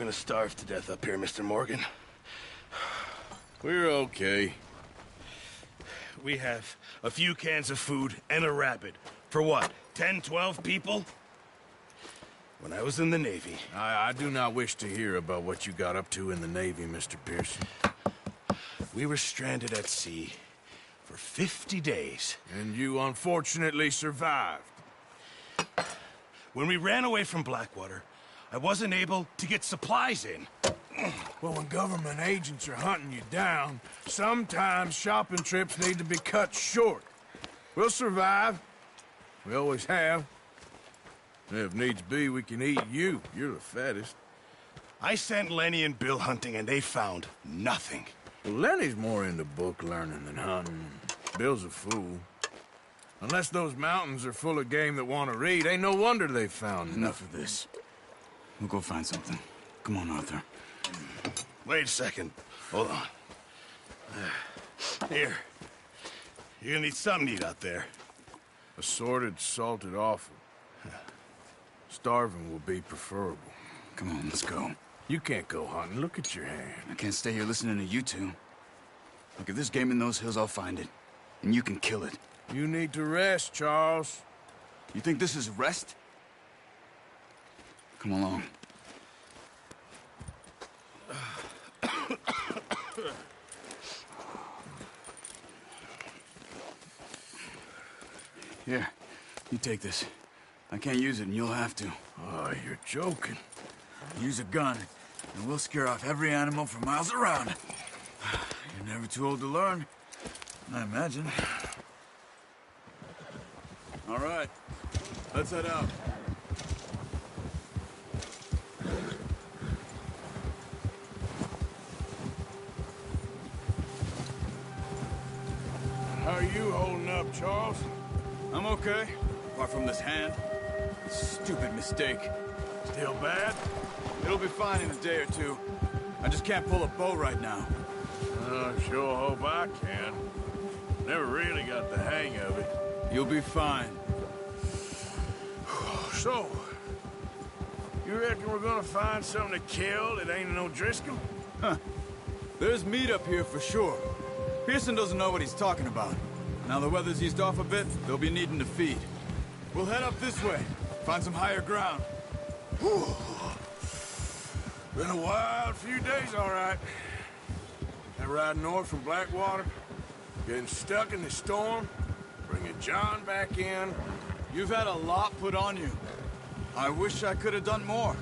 gonna starve to death up here, Mr. Morgan. We're okay. We have a few cans of food and a rabbit. For what, 10, 12 people? When I was in the Navy... I do not wish to hear about what you got up to in the Navy, Mr. Pearson. We were stranded at sea for 50 days. And you unfortunately survived. When we ran away from Blackwater, I wasn't able to get supplies in. Well, when government agents are hunting you down, sometimes shopping trips need to be cut short. We'll survive. We always have. And if needs be, we can eat you. You're the fattest. I sent Lenny and Bill hunting, and they found nothing. Well, Lenny's more into book learning than hunting. Bill's a fool. Unless those mountains are full of game that want to read, ain't no wonder they found Enough of this. We'll go find something. Come on, Arthur. Wait a second. Hold on. Here. You're gonna need something to eat out there. Assorted, salted offal. Starving will be preferable. Come on, let's go. You can't go hunting. Look at your hand. I can't stay here listening to you two. Look, if there's game in those hills, I'll find it. And you can kill it. You need to rest, Charles. You think this is rest? Come along. Here, you take this. I can't use it, and you'll have to. Oh, you're joking. Use a gun, and we'll scare off every animal for miles around. You're never too old to learn, I imagine. All right, let's head out. How are you holding up, Charles? I'm okay, apart from this hand. Stupid mistake. Still bad? It'll be fine in a day or two. I just can't pull a bow right now. I sure hope I can. Never really got the hang of it. You'll be fine. So, you reckon we're gonna find something to kill that ain't no Driscoll? Huh. There's meat up here for sure. Pearson doesn't know what he's talking about. Now the weather's eased off a bit, they'll be needing to feed. We'll head up this way, find some higher ground. Whew. Been a wild few days, all right. That ride north from Blackwater, getting stuck in the storm, bringing John back in. You've had a lot put on you. I wish I could have done more.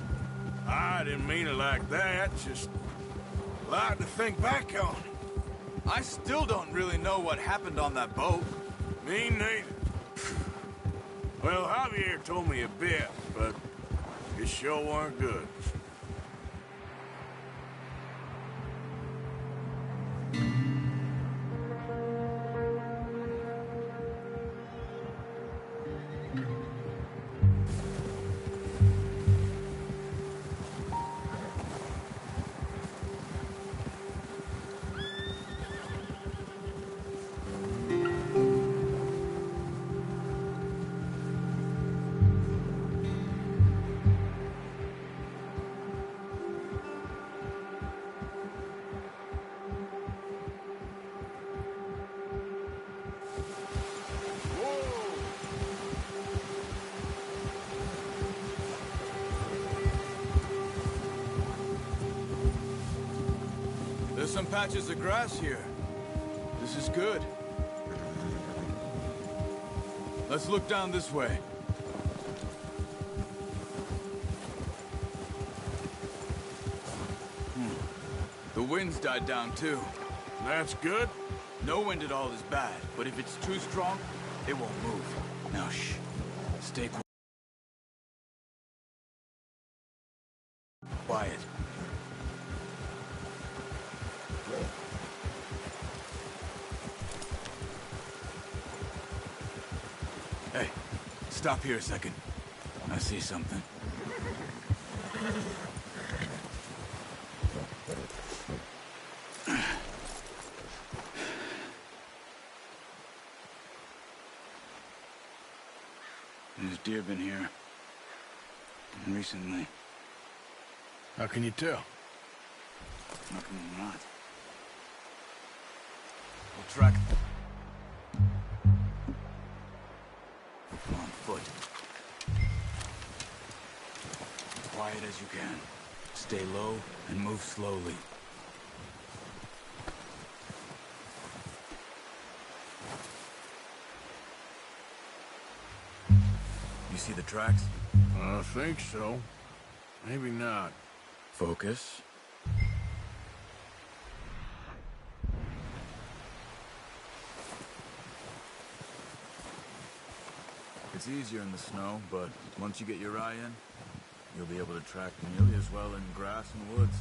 I didn't mean it like that, just a lot to think back on. I still don't really know what happened on that boat. Me neither. Well, Javier told me a bit, but it sure weren't good. There's some patches of grass here. This is good. Let's look down this way. The wind's died down too. That's good. No wind at all is bad, but if it's too strong, it won't move. Now shh. Stay quiet. Hey, stop here a second. I see something. There's deer been here. And recently. How can you tell? How can you not? We'll track... We'll come on foot. Quiet as you can. Stay low and move slowly. You see the tracks? I think so. Maybe not. Focus. It's easier in the snow, but once you get your eye in, you'll be able to track nearly as well in grass and woods.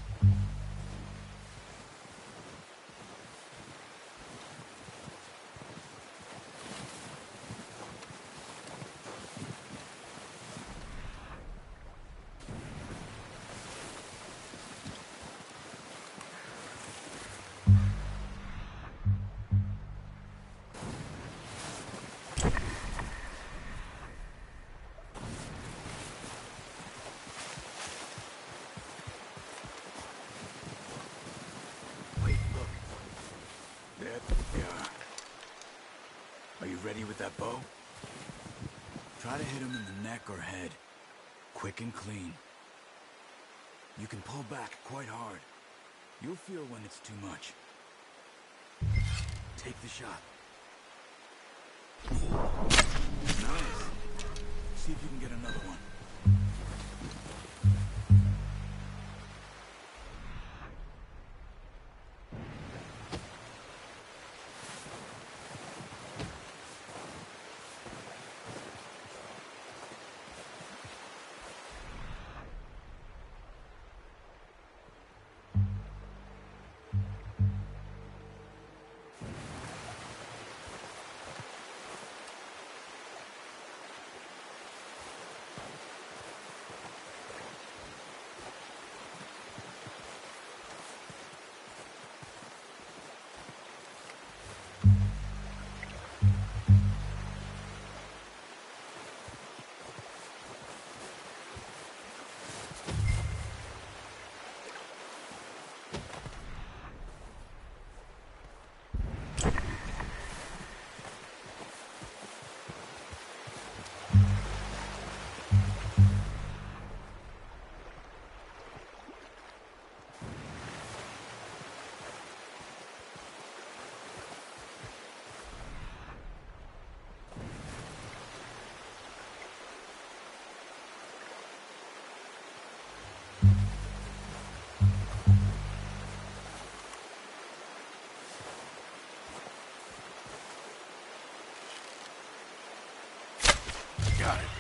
Are you ready with that bow? Try to hit him in the neck or head. Quick and clean. You can pull back quite hard. You'll feel when it's too much. Take the shot. Nice. See if you can get another one. Got it.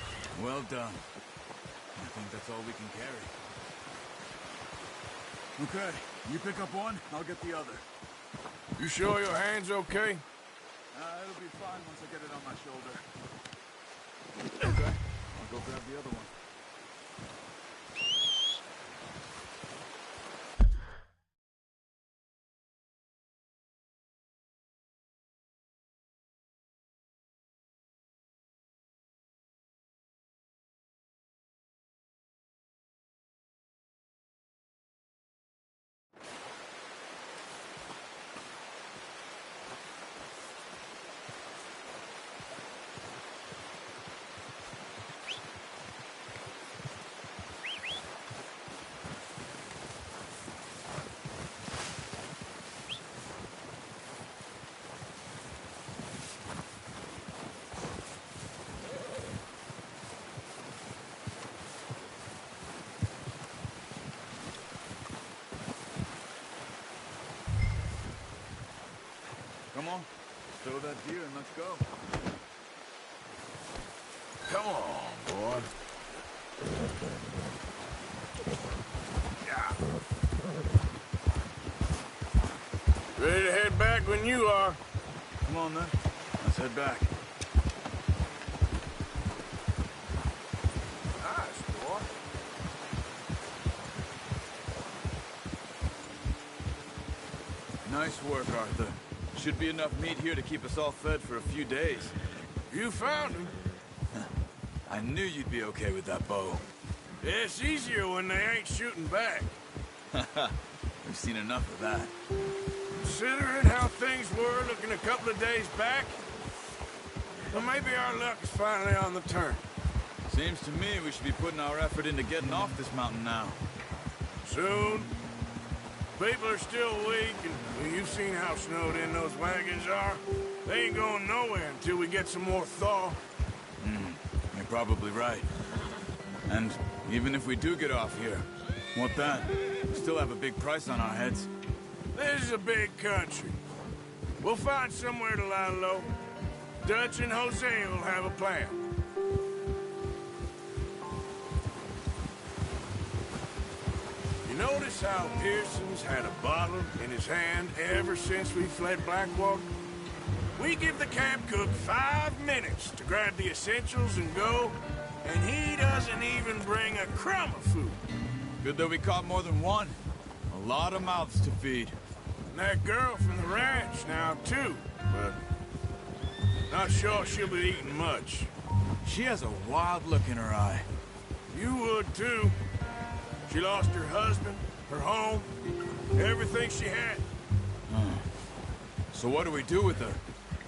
Well done. I think that's all we can carry. Okay, you pick up one, I'll get the other. You sure your hand's okay? It'll be fine once I get it on my shoulder. Okay, I'll go grab the other one. Come on, throw that deer and let's go. Come on, boy. Yeah. Ready to head back when you are. Come on then, let's head back. Nice, boy. Nice work, Arthur. Should be enough meat here to keep us all fed for a few days. You found him. I knew you'd be okay with that bow. It's easier when they ain't shooting back. We've seen enough of that. Considering how things were looking a couple of days back, well, maybe our luck is finally on the turn. Seems to me we should be putting our effort into getting off this mountain now. Soon. People are still weak, and well, you've seen how snowed in those wagons are. They ain't going nowhere until we get some more thaw. You're probably right. And even if we do get off here, what then? We still have a big price on our heads. This is a big country. We'll find somewhere to lie low. Dutch and Hosea will have a plan. You notice how Pearson's had a bottle in his hand ever since we fled Blackwater? We give the camp cook 5 minutes to grab the essentials and go, and he doesn't even bring a crumb of food. Good that we caught more than one. A lot of mouths to feed. And that girl from the ranch now, too, but not sure she'll be eating much. She has a wild look in her eye. You would, too. She lost her husband, her home, everything she had. So what do we do with her?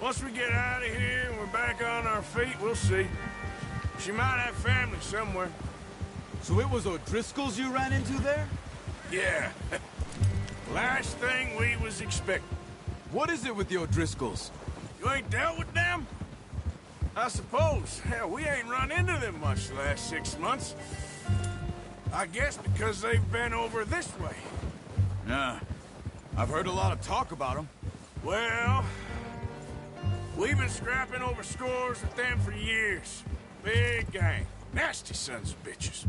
Once we get out of here and we're back on our feet, we'll see. She might have family somewhere. So it was O'Driscoll's you ran into there? Yeah. Last thing we was expecting. What is it with the O'Driscolls? You ain't dealt with them? I suppose. Hell, we ain't run into them much the last 6 months. I guess because they've been over this way. Yeah. I've heard a lot of talk about them. Well, we've been scrapping over scores with them for years. Big gang. Nasty sons of bitches.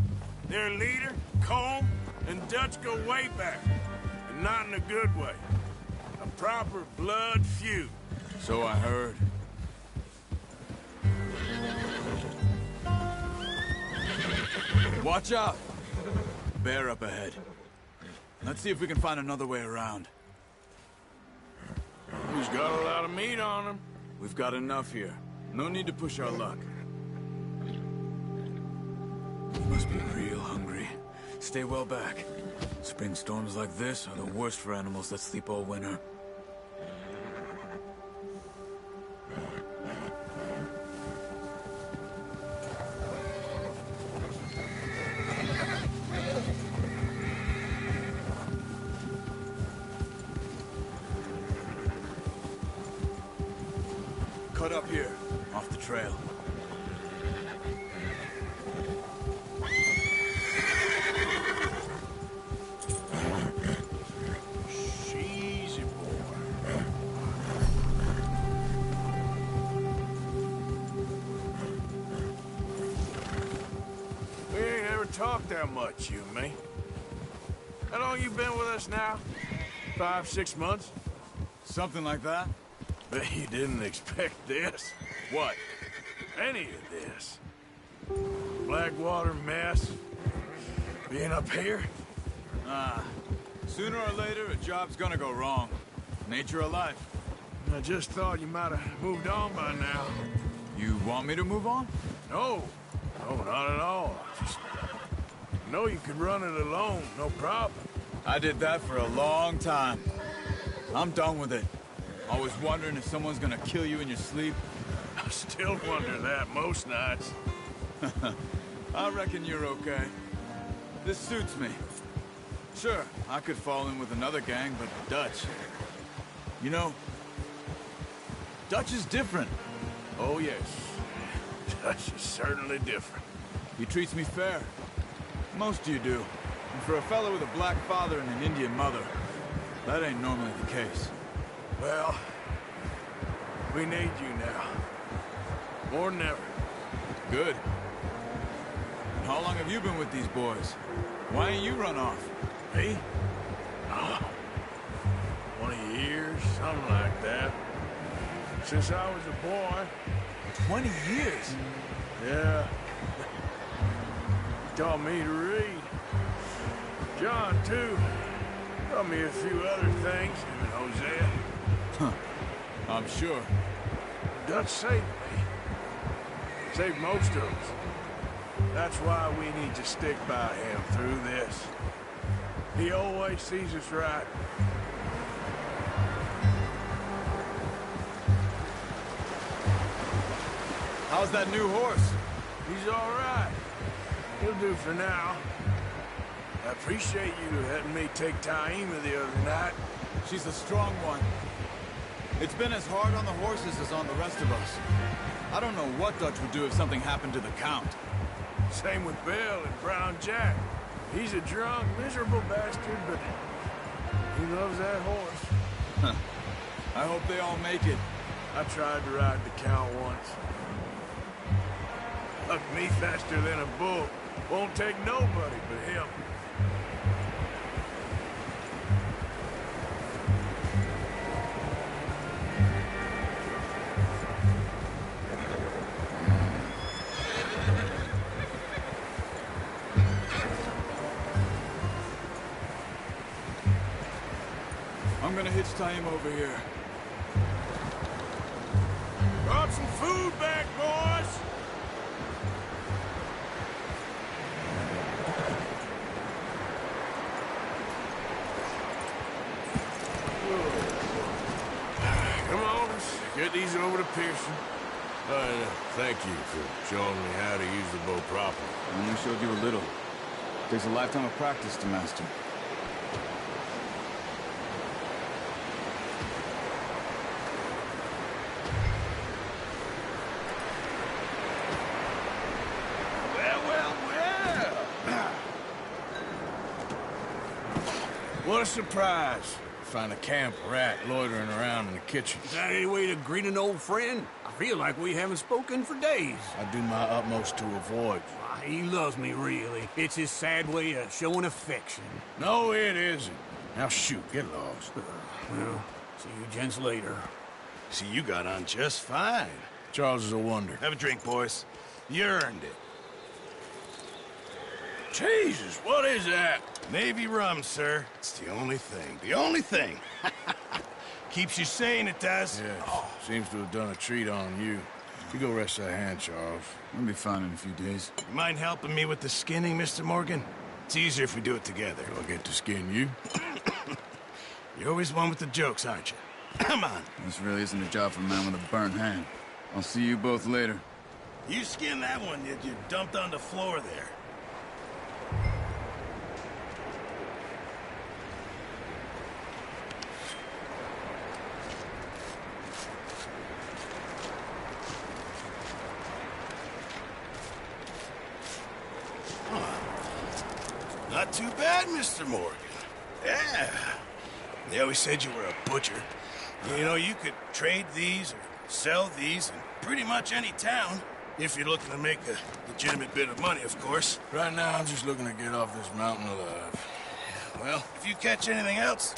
Their leader, Colm, and Dutch go way back. And not in a good way. A proper blood feud. So I heard. Watch out! Bear up ahead. Let's see if we can find another way around. He's got a lot of meat on him. We've got enough here. No need to push our luck. You must be real hungry. Stay well back. Spring storms like this are the worst for animals that sleep all winter. Cut up here, off the trail. Easy, boy. We ain't ever talked that much, you and me. How long you been with us now? 5, 6 months? Something like that? Bet you didn't expect this. What? Any of this. Blackwater mess. Being up here. Sooner or later, a job's gonna go wrong. Nature of life. I just thought you might have moved on by now. You want me to move on? No. No, not at all. Just know you could run it alone, no problem. I did that for a long time. I'm done with it. Always wondering if someone's gonna kill you in your sleep. I still wonder that most nights. I reckon you're okay. This suits me. Sure, I could fall in with another gang, but Dutch... You know, Dutch is different. Oh, yes. Dutch is certainly different. He treats me fair. Most of you do. And for a fellow with a black father and an Indian mother, that ain't normally the case. Well, we need you now. More than ever. Good. And how long have you been with these boys? Why ain't you run off? Me? Oh, 20 years, something like that. Since I was a boy. 20 years? Yeah. He taught me to read. John, too. Taught me a few other things, him and Hosea. I'm sure. Dutch saved me. Saved most of us. That's why we need to stick by him through this. He always sees us right. How's that new horse? He's all right. He'll do for now. I appreciate you letting me take Taima the other night. She's a strong one. It's been as hard on the horses as on the rest of us. I don't know what Dutch would do if something happened to the Count. Same with Bill and Brown Jack. He's a drunk, miserable bastard, but he loves that horse. I hope they all make it. I tried to ride the Count once. Hucked me faster than a bull. Won't take nobody but him. I'm gonna hitch Taima over here. Brought some food back, boys! Come on, let's get these over to Pearson. Thank you for showing me how to use the bow properly. I only showed you a little. Takes a lifetime of practice to master. What a surprise. Find a camp rat loitering around in the kitchen. Is that any way to greet an old friend? I feel like we haven't spoken for days. I do my utmost to avoid you. Ah, he loves me, really. It's his sad way of showing affection. No, it isn't. Now shoot, get lost. Well, see you gents later. See, you got on just fine. Charles is a wonder. Have a drink, boys. You earned it. Jesus, what is that? Navy rum, sir. It's the only thing. The only thing. Keeps you sane, it does. Yes, seems to have done a treat on you. You go rest that hand, Charles. We'll be fine in a few days. You mind helping me with the skinning, Mr. Morgan? It's easier if we do it together. Do I get to skin you? You're always one with the jokes, aren't you? Come on. This really isn't a job for a man with a burnt hand. I'll see you both later. You skin that one that you dumped on the floor there. Not too bad, Mr. Morgan. Yeah. They always said you were a butcher. You know, you could trade these or sell these in pretty much any town, if you're looking to make a legitimate bit of money, of course. Right now, I'm just looking to get off this mountain alive. Well, if you catch anything else,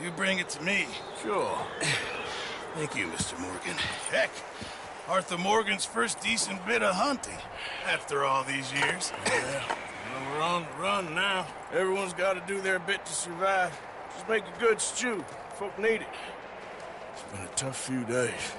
you bring it to me. Sure. Thank you, Mr. Morgan. Heck, Arthur Morgan's first decent bit of hunting after all these years. Yeah. Well, we're on the run now. Everyone's got to do their bit to survive. Just make a good stew. Folk need it. It's been a tough few days.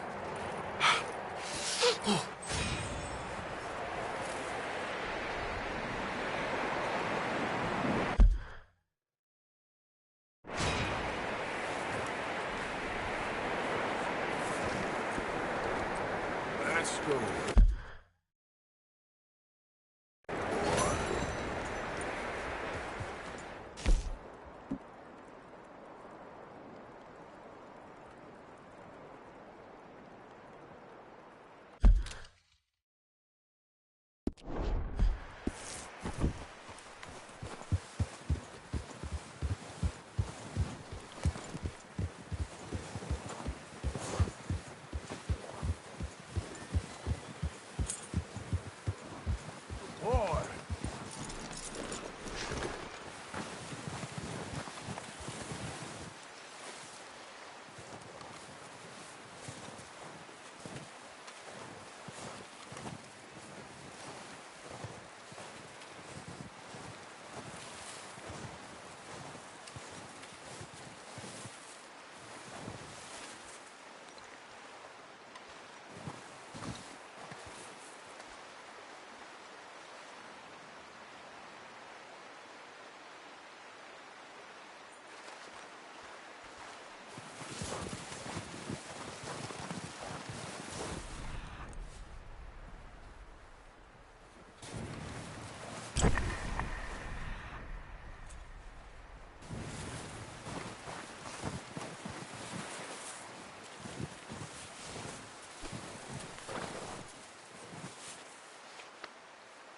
Let's go.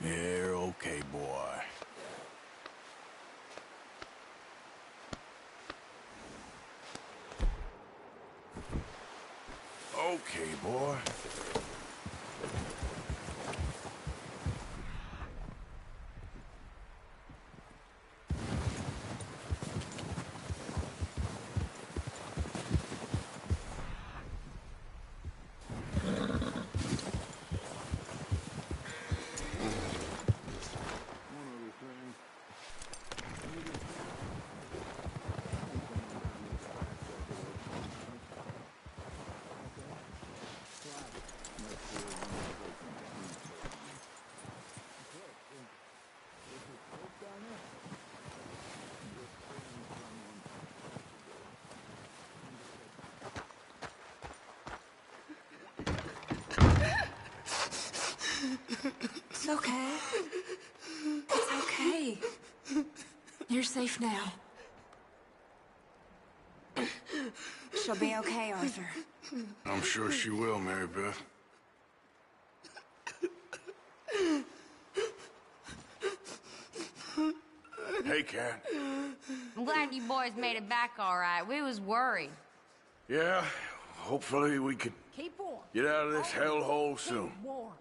You're okay, boy. Okay, boy. It's okay. It's okay. You're safe now. She'll be okay, Arthur. I'm sure she will, Mary Beth. Hey, Cat. I'm glad you boys made it back all right. We was worried. Yeah, hopefully we could Keep warm. get out of this hellhole soon. Keep warm.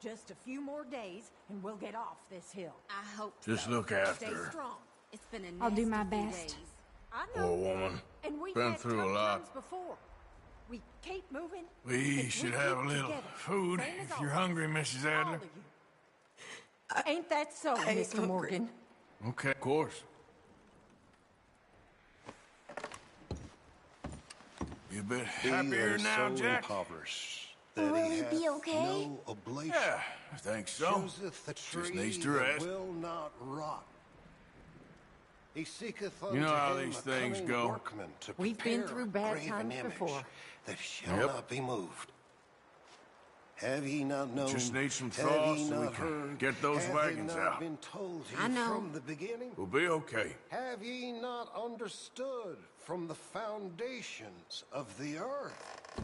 Just a few more days, and we'll get off this hill. I hope Just so. look after Stay her. strong. It's been a I'll do my nasty few best. days. I know. Poor woman. And we've Been had through a tough lot. times before. We keep moving. We If should keep have a little together, food same as if you're always, hungry, Mrs. all Adler. of you. Ain't that so, Mr. Morgan? Okay, of course. You a bit happier now, Jack? Impoverished Will that he he be hath okay? No oblation. Yeah, I think so. Chooseth the Just tree needs to that rest. will not rot. He seeketh You know unto how him these a things cunning go. workman to We've been prepare through a bad graven times image before. that shall Yep. not be moved. Have ye not known? Just need some have thaw ye so we not can heard? get those have wagons it not out. been told you I know. from the beginning? We'll be okay. Have ye not understood from the foundations of the earth?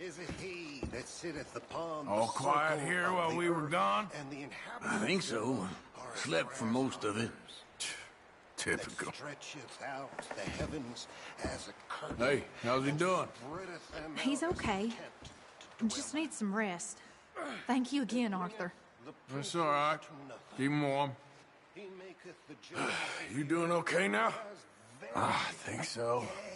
Is it he that sitteth upon All the quiet circle here of while the we were earth, gone? and the inhabitants I think so. are as Slept for most of it. Typical. that stretcheth out the heavens as a curtain. Hey, how's he and doing? spreadeth them He's out as a okay. tent to Just dwell needs some rest. Thank you again, Arthur. the That's all right. princes to nothing. Keep 'em warm. He maketh the judges You doing okay now? as very I think so. yea.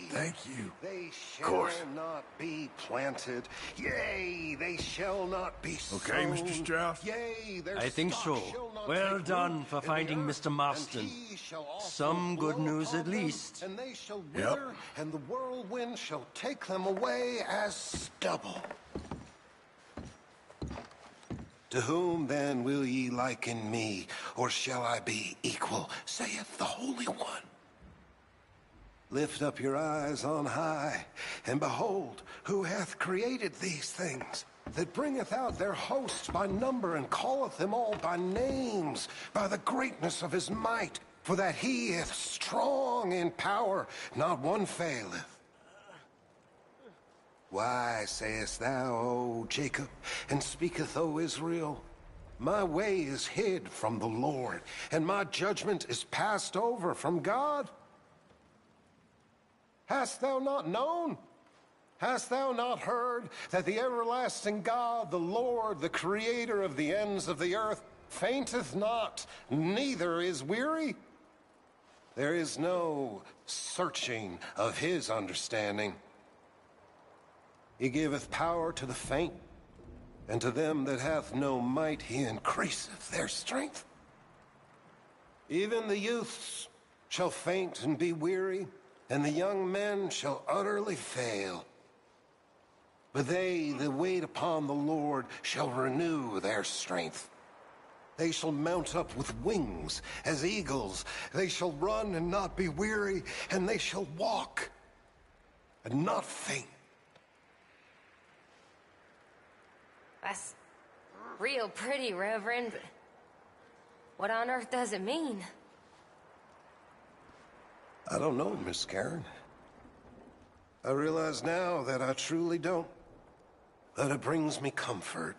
Thank you. They shall course. not be planted. Yea, they shall not be sown. Okay, Mr. Strauss? Yea, their I think stock so. shall not Well take done root for in the finding earth, Mr. Marston. and he shall also Some good blow news upon at them, least. And they shall wither, and the whirlwind shall take them away as stubble. To whom then will ye liken me, or shall I be equal, saith the Holy One? Lift up your eyes on high, and behold, who hath created these things, that bringeth out their hosts by number, and calleth them all by names, by the greatness of his might, for that he is strong in power, not one faileth. Why sayest thou, O Jacob, and speaketh, O Israel? My way is hid from the Lord, and my judgment is passed over from God. Hast thou not known? Hast thou not heard that the everlasting God, the Lord, the creator of the ends of the earth, fainteth not, neither is weary? There is no searching of his understanding. He giveth power to the faint, and to them that hath no might he increaseth their strength. Even the youths shall faint and be weary, and the young men shall utterly fail. But they that wait upon the Lord shall renew their strength. They shall mount up with wings as eagles. They shall run and not be weary, and they shall walk and not faint. That's real pretty, Reverend, but what on earth does it mean? I don't know, Miss Karen. I realize now that I truly don't. But it brings me comfort.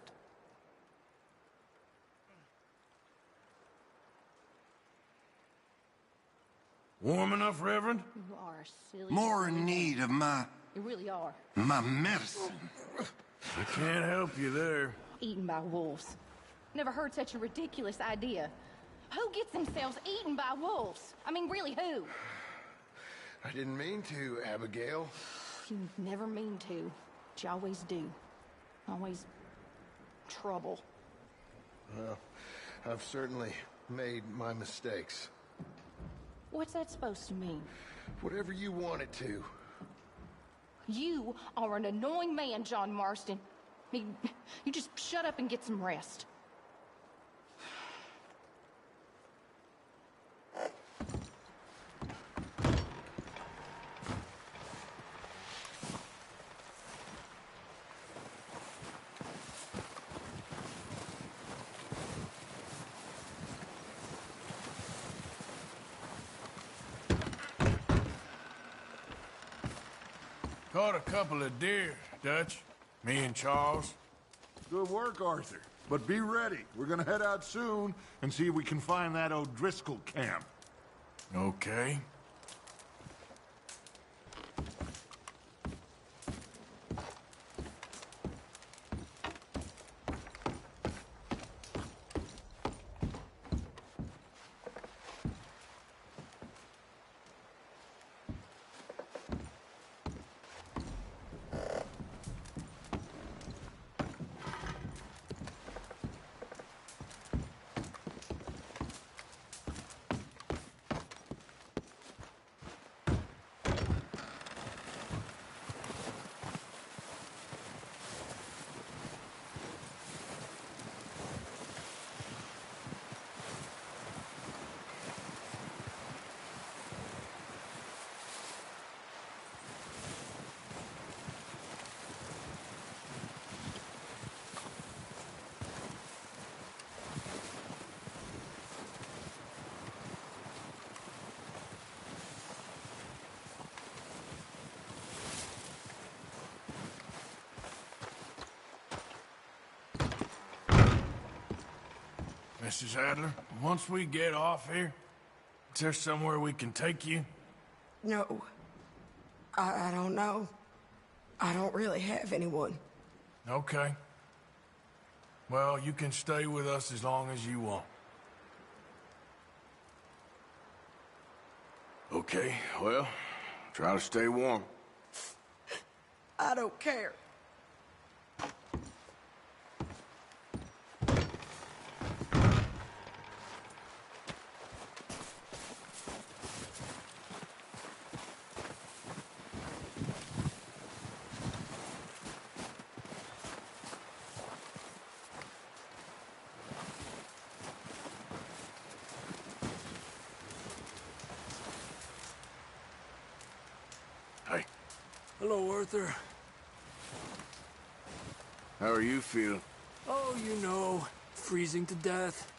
Warm enough, Reverend? You are a silly... More in need of You really are. my medicine. I can't help you there. Eaten by wolves. Never heard such a ridiculous idea. Who gets themselves eaten by wolves? I mean, really, who? I didn't mean to, Abigail. You never mean to, but you always do. Always trouble. Well, I've certainly made my mistakes. What's that supposed to mean? Whatever you want it to. You are an annoying man, John Marston. You just shut up and get some rest. Caught a couple of deer, Dutch. Me and Charles. Good work, Arthur. But be ready. We're gonna head out soon and see if we can find that O'Driscoll camp. Okay. Mrs. Adler, once we get off here, is there somewhere we can take you? No. I don't know. I don't really have anyone. Okay. Well, you can stay with us as long as you want. Okay, well, try to stay warm. I don't care. Hey. Hello, Arthur. How are you feeling? Oh, you know, freezing to death.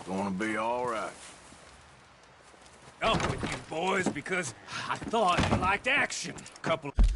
Gonna be all right. Up with you boys because I thought you liked action. Couple of